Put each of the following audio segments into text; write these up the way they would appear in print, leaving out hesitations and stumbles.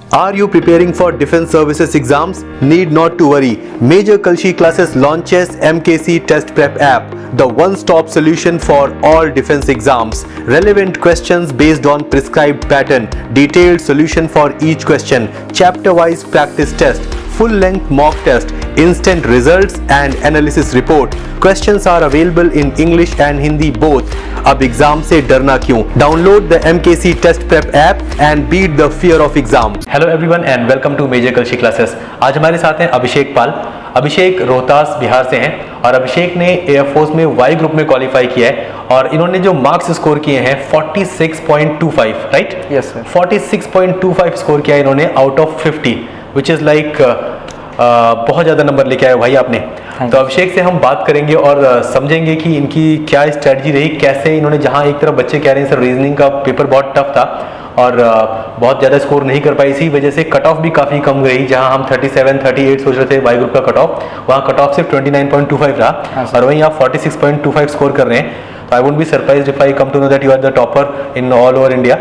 Are you preparing for defense services exams? Need not to worry. Major Kalshi Classes launches MKC Test Prep app, the one-stop solution for all defense exams. Relevant questions based on prescribed pattern, detailed solution for each question, chapter-wise practice test, full-length mock test, instant results and analysis report. Questions are available in English and Hindi both. अब exam से डरना क्यों? Download the MKC test prep app and beat the fear of exam. Hello everyone and welcome to major Kalshi classes. आज हमारे साथ हैं अभिषेक पाल। अभिषेक रोहतास बिहार से हैं और अभिषेक ने एयरफोर्स में वाई ग्रुप में क्वालिफाई किया है और इन्होंने जो मार्क्स स्कोर किए हैं 46.25, राइट? Yes sir. 46.25 स्कोर किया है इन्होंने out of 50, which is like बहुत ज़्यादा नंबर लेके आए भाई आपने। तो अभिषेक से हम बात करेंगे और समझेंगे कि इनकी क्या स्ट्रेटजी रही, कैसे इन्होंने, जहां एक तरफ बच्चे कह रहे हैं सर रीजनिंग का पेपर बहुत टफ था और बहुत ज़्यादा स्कोर नहीं कर पाई, इसी वजह से कट ऑफ भी काफ़ी कम गई। जहां हम 37, 38 सोच रहे थे वाई ग्रुप का कट ऑफ, वहाँ कट ऑफ सिर्फ 29.25 रहा और वहीं आप 46.25 स्कोर कर रहे हैं। तो I wouldn't be surprised if I come to know that you are the topper in all over India.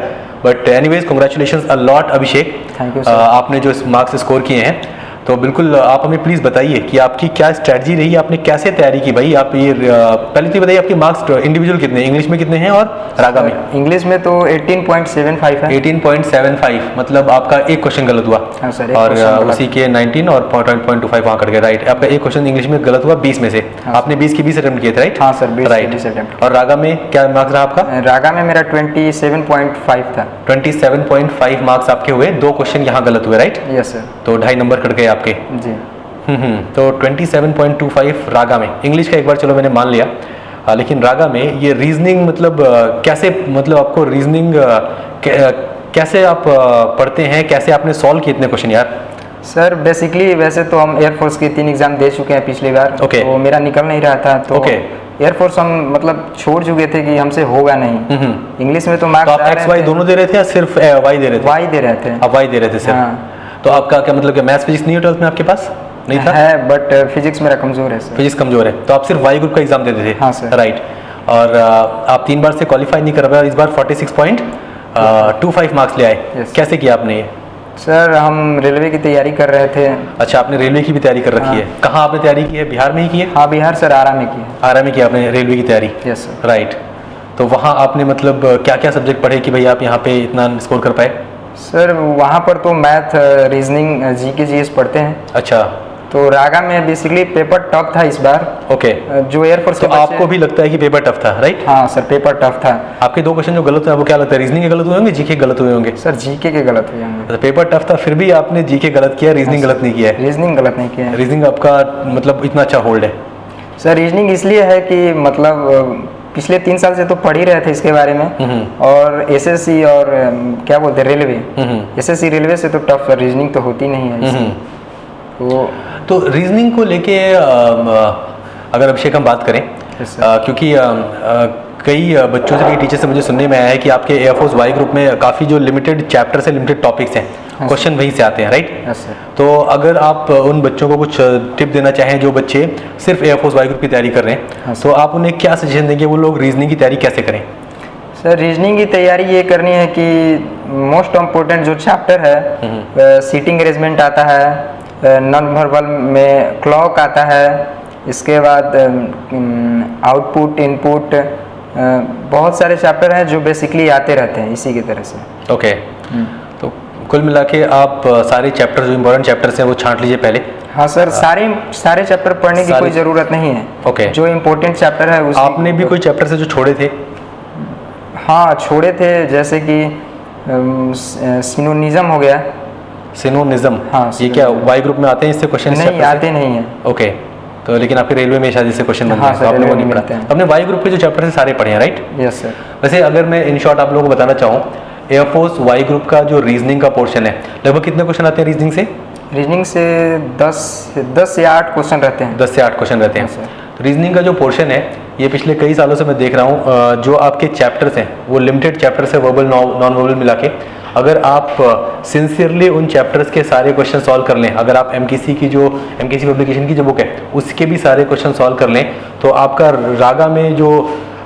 But anyways congratulations a lot Abhishek, thank you. आपने जो मार्क्स स्कोर किए हैं। तो बिल्कुल आप हमें प्लीज़ बताइए कि आपकी क्या स्ट्रैटेजी रही, आपने कैसे तैयारी की भाई? आप ये पहले तो बताइए आपके मार्क्स इंडिविजुअल कितने, इंग्लिश में कितने हैं और रागा में? इंग्लिश में तो 18.75 है। 18.75 मतलब आपका एक क्वेश्चन गलत हुआ। हाँ सर, और उसी के 19 और 0.25 वहाँ कट गए, राइट? आपका एक क्वेश्चन इंग्लिश में गलत हुआ 20 में से। हाँ, आपने 20 के 20 अटेम्प्ट किए थे, राइट? हाँ सर, 20 राइट। अटेम्प्ट। और रागा में क्या मार्क्स रहा आपका? रागा में मेरा 27.5 था। 27.5 मार्क्स आपके हुए, दो क्वेश्चन यहाँ गलत हुए, राइट? Yes sir. तो 2.5 नंबर कट गए आपके। जी। तो 27.25 रागा में। इंग्लिश का एक बार चलो मैंने मान लिया, लेकिन रागा में ये रीजनिंग मतलब कैसे, मतलब आपको रीजनिंग कैसे आप पढ़ते हैं, कैसे आपने सॉल्व किए इतने क्वेश्चन यार? सर बेसिकली वैसे तो हम एयरफोर्स के 3 एग्जाम दे चुके हैं पिछली बार। Okay. तो मेरा निकल नहीं रहा था, तो Okay. एयरफोर्स हम मतलब छोड़ चुके थे कि हमसे होगा नहीं। इंग्लिश में तो तो मार्क्स आप एक्स वाई दोनों दे रहे थे या सिर्फ वाई दे रहे थे? वाई दे रहे थे। आप वाई दे रहे थे सिर्फ? हाँ। तो आपका क्या मतलब, मैथ्स फिजिक्स नहीं है 12th में आपके पास? नहीं था? है, बट फिजिक्स मेरा कमजोर है सर। फिजिक्स कमजोर है, तो आप सिर्फ वाई ग्रुप का एग्जाम देते थे? हाँ सर। राइट। और आप 3 बार से क्वालिफाई नहीं कर पाए, इस बार 46.25 मार्क्स ले आए। Yes. कैसे किया आपने ये? सर हम रेलवे की तैयारी कर रहे थे। अच्छा, आपने रेलवे की भी तैयारी कर रखी है। कहाँ आपने तैयारी की है? बिहार में ही की है? हाँ बिहार सर, आरा में की है। आरा में किया आपने रेलवे की तैयारी? Yes sir. राइट। तो वहाँ आपने मतलब क्या क्या सब्जेक्ट पढ़े कि भाई आप यहाँ पे इतना स्कोर कर पाए? सर वहाँ पर तो मैथ, रीजनिंग, जीके जीएस पढ़ते हैं। अच्छा। तो रागा में बेसिकली पेपर टफ था इस बार। ओके। जो एयरफोर्स तो आपको भी लगता है कि पेपर टफ था, राइट? हाँ सर, पेपर टफ था। आपके 2 क्वेश्चन जो गलत हुए, आपको क्या लगता है, रीजनिंग के गलत हुए होंगे, जीके के गलत हुए होंगे? सर जीके के गलत हुए होंगे। तो पेपर टफ था, फिर भी आपने जीके गलत किया, रीजनिंग गलत नहीं किया है? रीजनिंग गलत नहीं किया है। रीजनिंग आपका मतलब इतना अच्छा होल्ड है? सर रीजनिंग इसलिए है कि मतलब पिछले 3 साल से तो पढ़ ही रहे थे इसके बारे में, और एसएससी और क्या बोलते हैं रेलवे, एसएससी रेलवे से तो टफ रीजनिंग तो होती नहीं है। तो रीजनिंग को लेके अगर अभिषेक हम बात करें, क्योंकि कई बच्चों से, कई टीचर से मुझे सुनने में आया है कि आपके एयरफोर्स वाई ग्रुप में काफ़ी जो लिमिटेड चैप्टर से लिमिटेड टॉपिक्स हैं, क्वेश्चन वहीं से आते हैं, राइट? तो अगर आप उन बच्चों को कुछ टिप देना चाहें जो बच्चे सिर्फ एयरफोर्स वाई ग्रुप की तैयारी कर रहे हैं, तो आप उन्हें क्या सजेशन देंगे, वो लोग रीजनिंग की तैयारी कैसे करें? सर रीजनिंग की तैयारी ये करनी है कि मोस्ट इम्पोर्टेंट जो चैप्टर है, सीटिंग अरेंजमेंट आता है, नॉन वर्बल में क्लॉक आता है, इसके बाद आउटपुट, इनपुट, बहुत सारे चैप्टर हैं जो बेसिकली आते रहते हैं इसी की तरह से। ओके। तो कुल मिला के आप सारे चैप्टर जो इम्पोर्टेंट चैप्टर्स हैं वो छांट लीजिए पहले। हाँ सर, सारे चैप्टर पढ़ने की कोई ज़रूरत नहीं है। ओके। जो इम्पोर्टेंट चैप्टर है आपने भी कोई चैप्टर से जो छोड़े थे? हाँ छोड़े थे, जैसे कि सिनोनिज्म हो गया। सिनोनिज्म? हाँ। ये क्या वाई ग्रुप में आते हैं इससे क्वेश्चन? नहीं आते नहीं है। ओके। तो लेकिन आपके रेलवे में शायद इससे क्वेश्चन बनते हाँ हैं, सर, तो आपने वो रेलवे नहीं में पढ़ा। हैं। आपने वाई ग्रुप के जो चैप्टर है सारे पढ़े हैं, राइट? Yes sir. वैसे अगर मैं इन शॉर्ट आप लोगों को बताना चाहूँ, एयरफोर्स वाई ग्रुप का जो रीजनिंग का पोर्शन है, लगभग कितने क्वेश्चन आते हैं रीजनिंग से? रीजनिंग से 10 से 8 क्वेश्चन रहते हैं। 10 से 8 क्वेश्चन रहते हैं। हाँ, तो रीजनिंग का जो पोर्शन है, ये पिछले कई सालों से मैं देख रहा हूँ, जो आपके चैप्टर्स हैं वो लिमिटेड चैप्टर्स है, वर्बल नॉन वर्बल मिला के। अगर आप सिंसियरली उन चैप्टर्स के सारे क्वेश्चन सॉल्व कर लें, अगर आप एमकेसी पब्लिकेशन की जो बुक है उसके भी सारे क्वेश्चन सॉल्व कर लें, तो आपका रागा में जो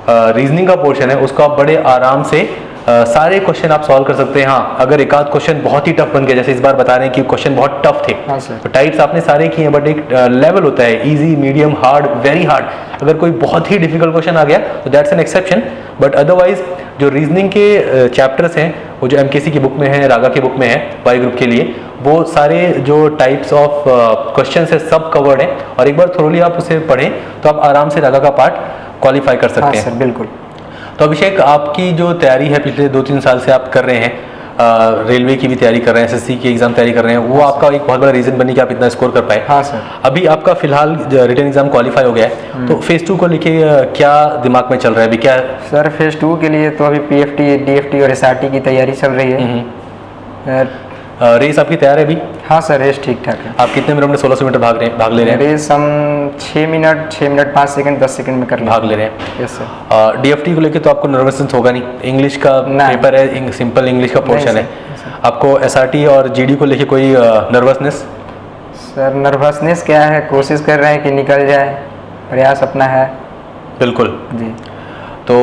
रीजनिंग का पोर्शन है उसको आप बड़े आराम से सारे क्वेश्चन आप सॉल्व कर सकते हैं। हाँ, अगर एक आध क्वेश्चन बहुत ही टफ बन गया, जैसे इस बार बता रहे हैं कि क्वेश्चन बहुत टफ थे, हाँ सर। तो टाइप्स आपने सारे किए हैं, बट एक लेवल होता है, easy, medium, hard, very hard. अगर कोई बहुत ही डिफिकल्ट क्वेश्चन आ गया तो that's an exception, but otherwise जो रीजनिंग के चैप्टर्स हैं वो जो एमकेसी की बुक में है, रागा की बुक में है वाई ग्रुप के लिए, वो सारे जो टाइप्स ऑफ क्वेश्चन है सब कवर्ड हैं, और एक बार थोड़ी आप उसे पढ़ें तो आप आराम से रागा का पार्ट क्वालिफाई कर सकते हाँ हैं। सर, बिल्कुल। तो अभिषेक, आपकी जो तैयारी है पिछले 2-3 साल से आप कर रहे हैं, रेलवे की भी तैयारी कर रहे हैं, एसएससी की एग्जाम तैयारी कर रहे हैं, वो आपका एक बहुत बड़ा रीजन बनी कि आप इतना स्कोर कर पाए। हाँ सर। अभी आपका फिलहाल रिटन एग्जाम क्वालिफाई हो गया है, तो फेज 2 को लेके क्या दिमाग में चल रहा है अभी? क्या सर फेज 2 के लिए तो अभी पीएफटी, डीएफटी और एसआरटी की तैयारी चल रही है। रेस आपकी तैयार है अभी? हाँ सर, रेस ठीक ठाक है। आप कितने मिनट में 1600 मीटर भाग ले रहे हैं? रेस हम 6 मिनट 5 सेकंड 10 सेकंड में कर लेंगे। भाग ले रहे हैं। Yes sir. डीएफटी को लेके तो आपको नर्वसनेस होगा नहीं, इंग्लिश का नहीं। पेपर है, सिंपल इंग्लिश का पोर्शन है। आपको एसआरटी और जीडी को लेके कोई नर्वसनेस? सर नर्वसनेस क्या है, कोशिश कर रहे हैं कि निकल जाए, प्रयास अपना है। बिल्कुल। जी। तो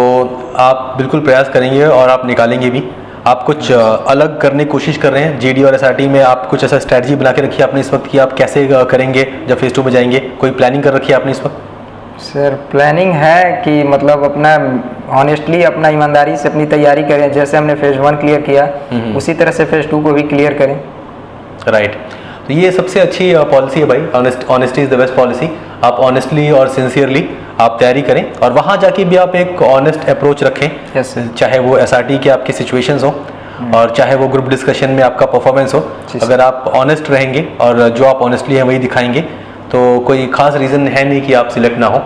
आप बिल्कुल प्रयास करेंगे और आप निकालेंगे भी। आप कुछ अलग करने की कोशिश कर रहे हैं जीडी और एसआरटी में? आप कुछ ऐसा स्ट्रैटेजी बना के रखी है आपने इस वक्त कि आप कैसे करेंगे जब फेज 2 में जाएंगे? कोई प्लानिंग कर रखी है आपने इस वक्त? सर प्लानिंग है कि मतलब अपना ऑनेस्टली, अपना ईमानदारी से अपनी तैयारी करें, जैसे हमने फेज 1 क्लियर किया उसी तरह से फेज 2 को भी क्लियर करें। राइट। तो ये सबसे अच्छी पॉलिसी है भाई, honesty is the best policy. आप ऑनेस्टली और सिंसियरली आप तैयारी करें, और वहाँ जाके भी आप एक ऑनेस्ट अप्रोच रखें। Yes, sir. चाहे वो एसआरटी के आपकी सिचुएशंस हो और चाहे वो ग्रुप डिस्कशन में आपका परफॉर्मेंस हो, जी, sir. अगर आप ऑनेस्ट रहेंगे और जो आप ऑनेस्टली हैं वही दिखाएंगे तो कोई खास रीज़न है नहीं कि आप सिलेक्ट ना हो।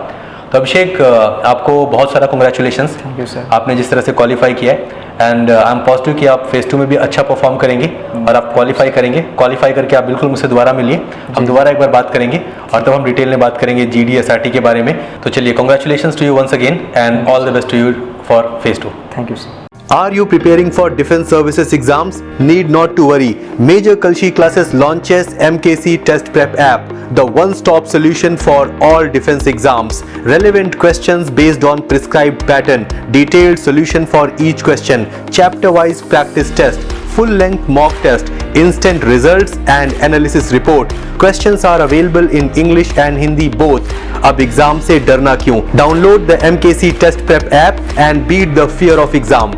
तो अभिषेक, आपको बहुत सारा कंग्रेचुलेशंस, थैंक यू सर। आपने जिस तरह से क्वालिफाई किया है, एंड आई एम पॉजिटिव कि आप फेज 2 में भी अच्छा परफॉर्म करेंगे और आप क्वालिफाई करेंगे। क्वालिफाई करके आप बिल्कुल मुझसे दोबारा मिलिए, हम दोबारा एक बार बात करेंगे और तब हम डिटेल में बात करेंगे जीडी एसआरटी के बारे में। तो चलिए, congratulations to you once again and all the best to you for phase 2। Thank you sir. Are you preparing for defense services exams? Need not to worry. Major Kalshi Classes launches MKC Test Prep app, the one-stop solution for all defense exams. Relevant questions based on prescribed pattern, detailed solution for each question, chapter-wise practice test, full-length mock test, instant results and analysis report. Questions are available in English and Hindi both. अब exam से डरना क्यों? Download the MKC Test Prep app and beat the fear of exam.